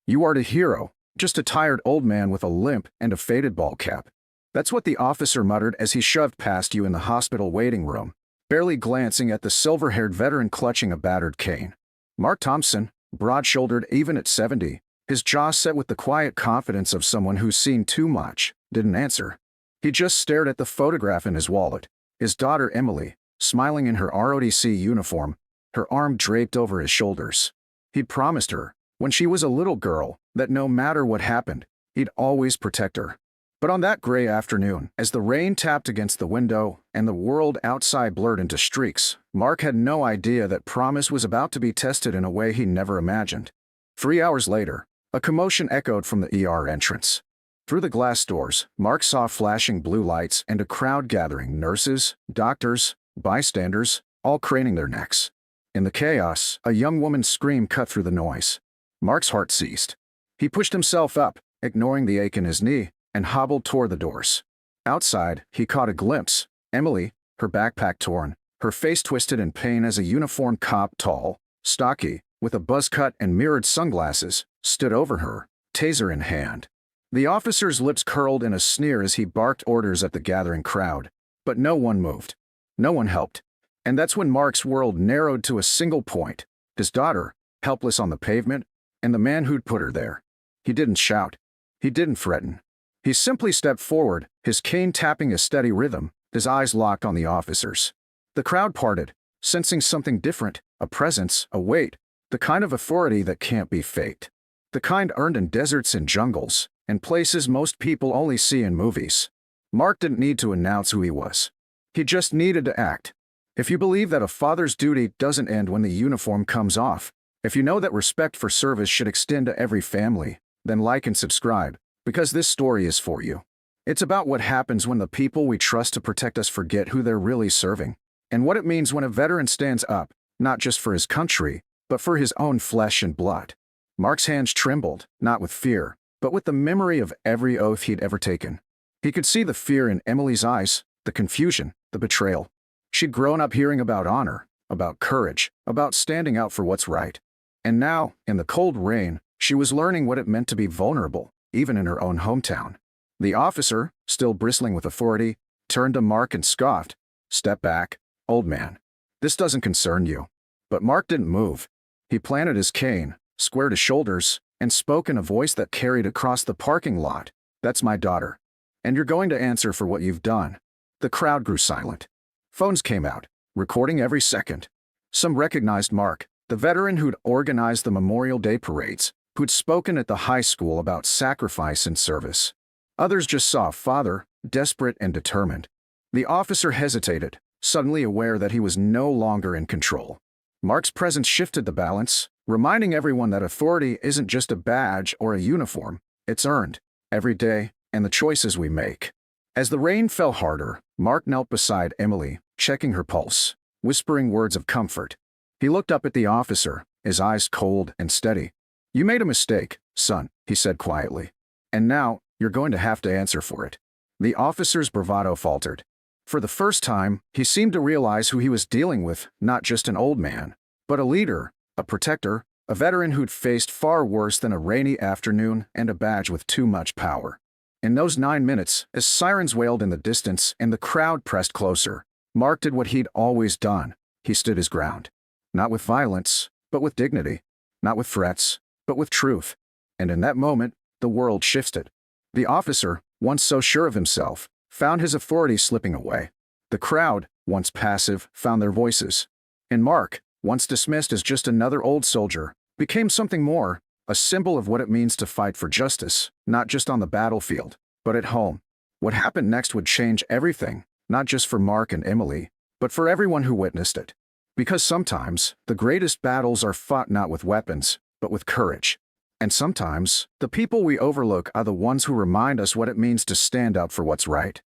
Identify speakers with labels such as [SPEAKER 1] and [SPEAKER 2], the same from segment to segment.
[SPEAKER 1] You are the hero, just a tired old man with a limp and a faded ball cap. That's what the officer muttered as he shoved past you in the hospital waiting room, barely glancing at the silver-haired veteran clutching a battered cane. Mark Thompson, broad-shouldered even at 70, his jaw set with the quiet confidence of someone who's seen too much, didn't answer. He just stared at the photograph in his wallet, his daughter Emily, smiling in her ROTC uniform, her arm draped over his shoulders. He'd promised her, when she was a little girl, that no matter what happened, he'd always protect her. But on that gray afternoon, as the rain tapped against the window and the world outside blurred into streaks, Mark had no idea that promise was about to be tested in a way he never imagined. 3 hours later, a commotion echoed from the ER entrance. Through the glass doors, Mark saw flashing blue lights and a crowd gathering, nurses, doctors, bystanders, all craning their necks. In the chaos, a young woman's scream cut through the noise. Mark's heart ceased. He pushed himself up, ignoring the ache in his knee, and hobbled toward the doors. Outside, he caught a glimpse. Emily, her backpack torn, her face twisted in pain as a uniformed cop, tall, stocky, with a buzz cut and mirrored sunglasses, stood over her, taser in hand. The officer's lips curled in a sneer as he barked orders at the gathering crowd, but no one moved. No one helped. And that's when Mark's world narrowed to a single point: his daughter, helpless on the pavement, and the man who'd put her there. He didn't shout. He didn't threaten. He simply stepped forward, his cane tapping a steady rhythm, his eyes locked on the officers. The crowd parted, sensing something different, a presence, a weight, the kind of authority that can't be faked. The kind earned in deserts and jungles, and places most people only see in movies. Mark didn't need to announce who he was. He just needed to act. If you believe that a father's duty doesn't end when the uniform comes off, if you know that respect for service should extend to every family, then like and subscribe, because this story is for you. It's about what happens when the people we trust to protect us forget who they're really serving, and what it means when a veteran stands up, not just for his country, but for his own flesh and blood. Mark's hands trembled, not with fear, but with the memory of every oath he'd ever taken. He could see the fear in Emily's eyes, the confusion, the betrayal. She'd grown up hearing about honor, about courage, about standing out for what's right. And now, in the cold rain, she was learning what it meant to be vulnerable, even in her own hometown. The officer, still bristling with authority, turned to Mark and scoffed. "Step back, old man. This doesn't concern you." But Mark didn't move. He planted his cane, squared his shoulders, and spoke in a voice that carried across the parking lot. "That's my daughter. And you're going to answer for what you've done." The crowd grew silent. Phones came out, recording every second. Some recognized Mark, the veteran who'd organized the Memorial Day parades, who'd spoken at the high school about sacrifice and service. Others just saw a father, desperate and determined. The officer hesitated, suddenly aware that he was no longer in control. Mark's presence shifted the balance, reminding everyone that authority isn't just a badge or a uniform, it's earned, every day, and the choices we make. As the rain fell harder, Mark knelt beside Emily, checking her pulse, whispering words of comfort. He looked up at the officer, his eyes cold and steady. "You made a mistake, son," he said quietly. "And now, you're going to have to answer for it." The officer's bravado faltered. For the first time, he seemed to realize who he was dealing with, not just an old man, but a leader, a protector, a veteran who'd faced far worse than a rainy afternoon and a badge with too much power. In those 9 minutes, as sirens wailed in the distance and the crowd pressed closer, Mark did what he'd always done. He stood his ground. Not with violence, but with dignity. Not with threats, but with truth. And in that moment, the world shifted. The officer, once so sure of himself, found his authority slipping away. The crowd, once passive, found their voices. And Mark, once dismissed as just another old soldier, became something more, a symbol of what it means to fight for justice, not just on the battlefield, but at home. What happened next would change everything, not just for Mark and Emily, but for everyone who witnessed it. Because sometimes, the greatest battles are fought not with weapons, but with courage. And sometimes, the people we overlook are the ones who remind us what it means to stand up for what's right.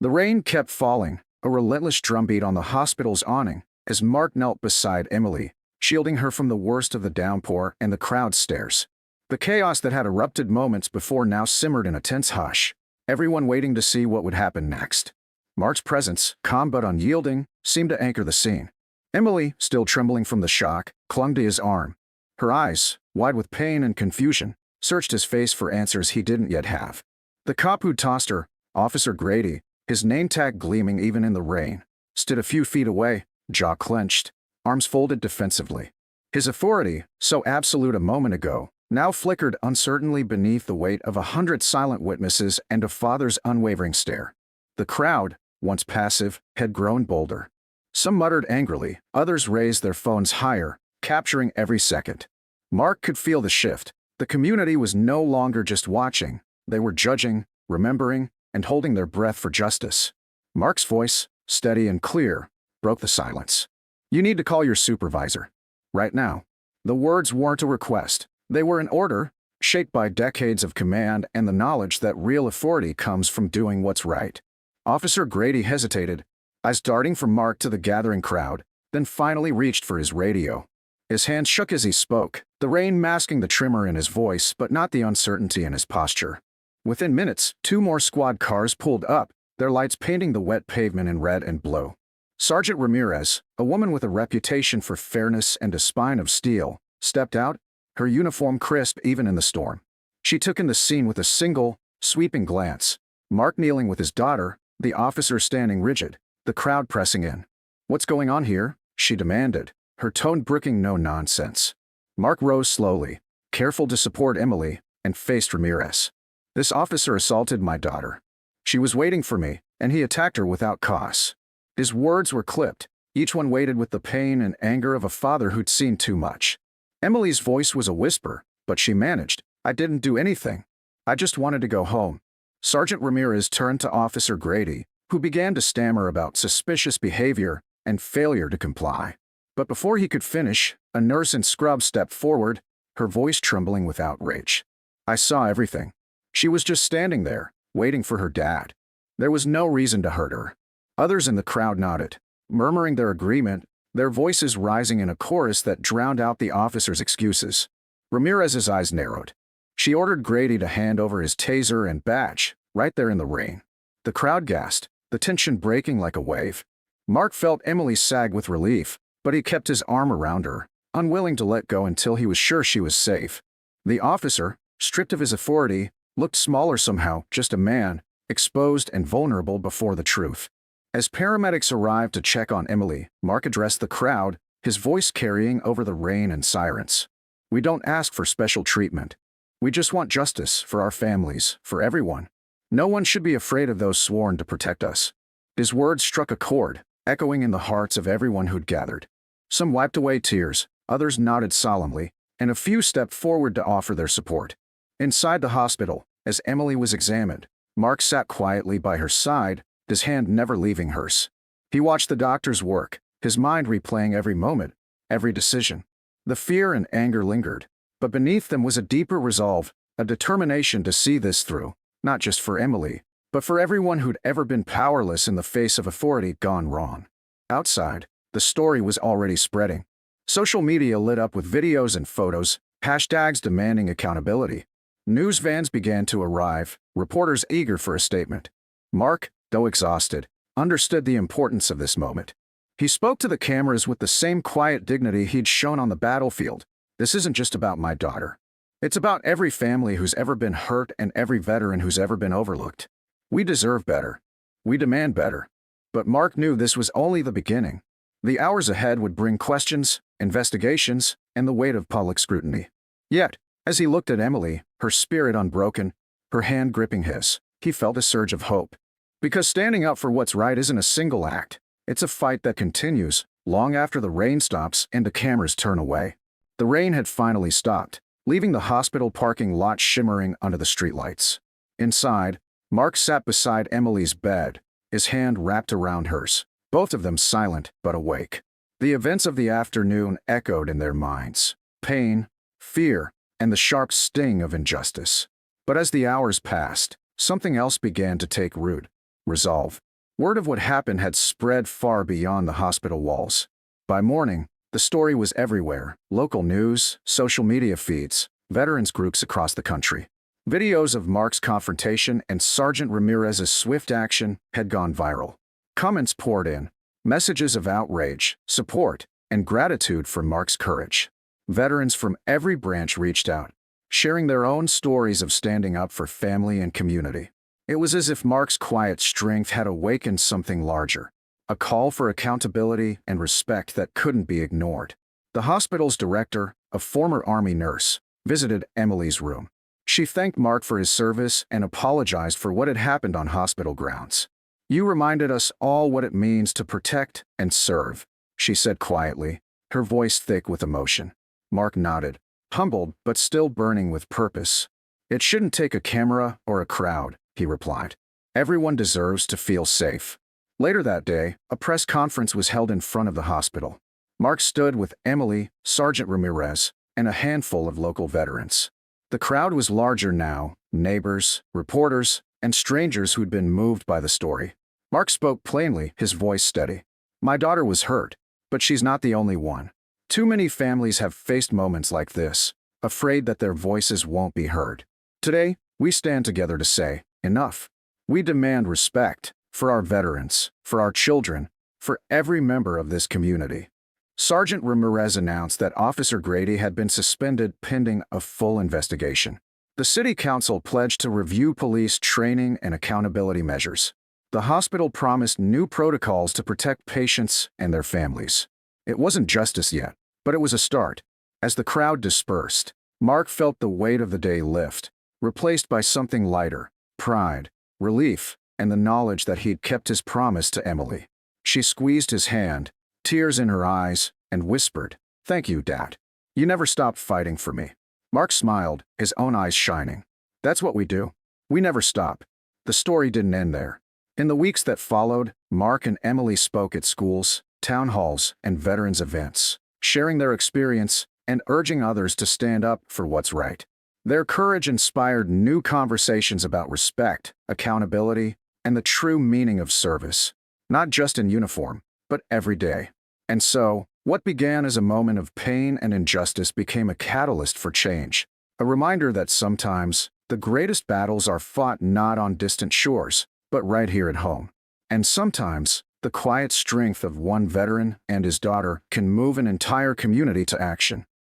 [SPEAKER 1] The rain kept falling, a relentless drumbeat on the hospital's awning, as Mark knelt beside Emily, shielding her from the worst of the downpour and the crowd's stares. The chaos that had erupted moments before now simmered in a tense hush, everyone waiting to see what would happen next. Mark's presence, calm but unyielding, seemed to anchor the scene. Emily, still trembling from the shock, clung to his arm. Her eyes, wide with pain and confusion, searched his face for answers he didn't yet have. The cop who tossed her, Officer Grady, his name tag gleaming even in the rain, stood a few feet away, jaw clenched, arms folded defensively. His authority, so absolute a moment ago, now flickered uncertainly beneath the weight of 100 silent witnesses and a father's unwavering stare. The crowd, once passive, had grown bolder. Some muttered angrily, others raised their phones higher, capturing every second. Mark could feel the shift. The community was no longer just watching, they were judging, remembering, and holding their breath for justice. Mark's voice, steady and clear, broke the silence. "You need to call your supervisor. Right now." The words weren't a request. They were an order, shaped by decades of command and the knowledge that real authority comes from doing what's right. Officer Grady hesitated, eyes darting from Mark to the gathering crowd, then finally reached for his radio. His hand shook as he spoke, the rain masking the tremor in his voice but not the uncertainty in his posture. Within minutes, 2 more squad cars pulled up, their lights painting the wet pavement in red and blue. Sergeant Ramirez, a woman with a reputation for fairness and a spine of steel, stepped out, her uniform crisp even in the storm. She took in the scene with a single, sweeping glance. Mark kneeling with his daughter, the officer standing rigid, the crowd pressing in. "What's going on here?" she demanded, her tone brooking no nonsense. Mark rose slowly, careful to support Emily, and faced Ramirez. "This officer assaulted my daughter. She was waiting for me, and he attacked her without cause." His words were clipped, each one weighted with the pain and anger of a father who'd seen too much. Emily's voice was a whisper, but she managed. "I didn't do anything. I just wanted to go home." Sergeant Ramirez turned to Officer Grady, who began to stammer about suspicious behavior and failure to comply. But before he could finish, a nurse in scrubs stepped forward, her voice trembling with outrage. "I saw everything. She was just standing there, waiting for her dad. There was no reason to hurt her." Others in the crowd nodded, murmuring their agreement, their voices rising in a chorus that drowned out the officer's excuses. Ramirez's eyes narrowed. She ordered Grady to hand over his taser and badge, right there in the rain. The crowd gasped, the tension breaking like a wave. Mark felt Emily sag with relief, but he kept his arm around her, unwilling to let go until he was sure she was safe. The officer, stripped of his authority, looked smaller somehow, just a man, exposed and vulnerable before the truth. As paramedics arrived to check on Emily, Mark addressed the crowd, his voice carrying over the rain and sirens. "We don't ask for special treatment. We just want justice for our families, for everyone. No one should be afraid of those sworn to protect us." His words struck a chord, echoing in the hearts of everyone who'd gathered. Some wiped away tears, others nodded solemnly, and a few stepped forward to offer their support. Inside the hospital, as Emily was examined, Mark sat quietly by her side, his hand never leaving hers. He watched the doctors work, his mind replaying every moment, every decision. The fear and anger lingered, but beneath them was a deeper resolve, a determination to see this through, not just for Emily, but for everyone who'd ever been powerless in the face of authority gone wrong. Outside, the story was already spreading. Social media lit up with videos and photos, hashtags demanding accountability. News vans began to arrive, reporters eager for a statement. Mark, though exhausted, understood the importance of this moment. He spoke to the cameras with the same quiet dignity he'd shown on the battlefield. "This isn't just about my daughter. It's about every family who's ever been hurt and every veteran who's ever been overlooked. We deserve better. We demand better." But Mark knew this was only the beginning. The hours ahead would bring questions, investigations, and the weight of public scrutiny. Yet, as he looked at Emily, her spirit unbroken, her hand gripping his, he felt a surge of hope. Because standing up for what's right isn't a single act. It's a fight that continues, long after the rain stops and the cameras turn away. The rain had finally stopped, leaving the hospital parking lot shimmering under the streetlights. Inside, Mark sat beside Emily's bed, his hand wrapped around hers, both of them silent but awake. The events of the afternoon echoed in their minds. Pain, fear, and the sharp sting of injustice. But as the hours passed, something else began to take root. Resolve. Word of what happened had spread far beyond the hospital walls. By morning, the story was everywhere: local news, social media feeds, veterans groups across the country. Videos of Mark's confrontation and Sergeant Ramirez's swift action had gone viral. Comments poured in, messages of outrage, support, and gratitude for Mark's courage. Veterans from every branch reached out, sharing their own stories of standing up for family and community. It was as if Mark's quiet strength had awakened something larger, a call for accountability and respect that couldn't be ignored. The hospital's director, a former Army nurse, visited Emily's room. She thanked Mark for his service and apologized for what had happened on hospital grounds. "You reminded us all what it means to protect and serve," she said quietly, her voice thick with emotion. Mark nodded, humbled but still burning with purpose. "It shouldn't take a camera or a crowd," he replied. "Everyone deserves to feel safe." Later that day, a press conference was held in front of the hospital. Mark stood with Emily, Sergeant Ramirez, and a handful of local veterans. The crowd was larger now, neighbors, reporters, and strangers who'd been moved by the story. Mark spoke plainly, his voice steady. "My daughter was hurt, but she's not the only one. Too many families have faced moments like this, afraid that their voices won't be heard. Today, we stand together to say, enough. We demand respect for our veterans, for our children, for every member of this community." Sergeant Ramirez announced that Officer Grady had been suspended pending a full investigation. The City Council pledged to review police training and accountability measures. The hospital promised new protocols to protect patients and their families. It wasn't justice yet, but it was a start. As the crowd dispersed, Mark felt the weight of the day lift, replaced by something lighter: pride, relief, and the knowledge that he'd kept his promise to Emily. She squeezed his hand, tears in her eyes, and whispered, "Thank you, Dad. You never stopped fighting for me." Mark smiled, his own eyes shining. "That's what we do. We never stop." The story didn't end there. In the weeks that followed, Mark and Emily spoke at schools, town halls, and veterans events, sharing their experience and urging others to stand up for what's right. Their courage inspired new conversations about respect, accountability, and the true meaning of service, not just in uniform, but every day. And so, what began as a moment of pain and injustice became a catalyst for change, a reminder that sometimes the greatest battles are fought not on distant shores, but right here at home. And sometimes, the quiet strength of one veteran and his daughter can move an entire community to action.